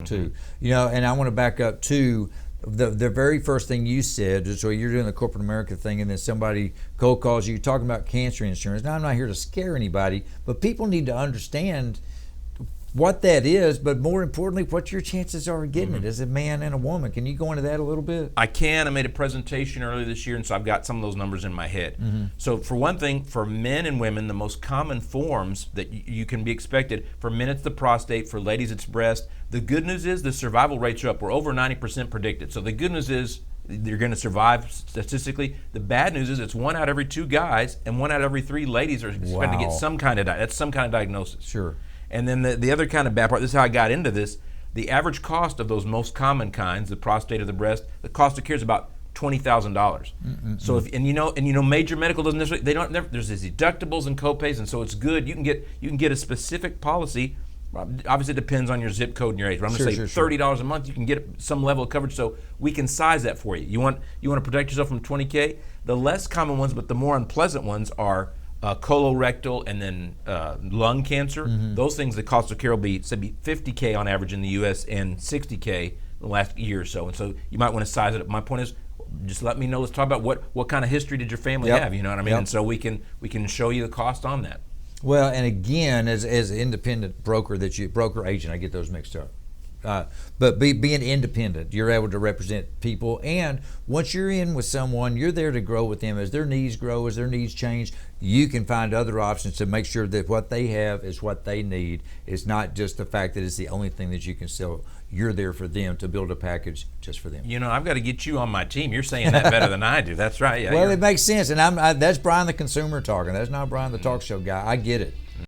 too. You know, and I want to back up to the very first thing you said. So you're doing the corporate America thing, and then somebody cold calls you talking about cancer insurance. Now I'm not here to scare anybody, but people need to understand what that is, but more importantly, what your chances are of getting it as a man and a woman. Can you go into that a little bit? I can. I made a presentation earlier this year, and so I've got some of those numbers in my head. So for one thing, for men and women, the most common forms that you can be expected, for men it's the prostate, for ladies it's breast. The good news is the survival rates are up. We're over 90% predicted. So the good news is you're going to survive statistically. The bad news is it's 1 out of every 2 guys and 1 out of every 3 ladies are expected to get some kind of that's some kind of diagnosis. Sure. And then the other kind of bad part, this is how I got into this, the average cost of those most common kinds, the prostate or the breast, the cost of care is about $20,000. So if you know major medical doesn't necessarily there's these deductibles and copays, and so it's good. You can get a specific policy. Obviously, it depends on your zip code and your age. But I'm going to say $30 a month. You can get some level of coverage, so we can size that for you. You want to protect yourself from $20K. The less common ones, but the more unpleasant ones are colorectal and then lung cancer. Those things, the cost of care will be $50K on average in the U.S. and $60K the last year or so. And so you might want to size it up. My point is, just let me know. Let's talk about what kind of history did your family have. You know what I mean? And so we can show you the cost on that. Well, and again, as an independent broker broker agent, I get those mixed up. But being independent, you're able to represent people, and once you're in with someone, you're there to grow with them. As their needs grow, as their needs change, you can find other options to make sure that what they have is what they need. It's not just the fact that it's the only thing that you can sell. You're there for them to build a package just for them. You know, I've got to get you on my team. You're saying that better than I do. That's right. Yeah. Well, it makes sense, and that's Brian the consumer talking. That's not Brian the talk show guy. I get it.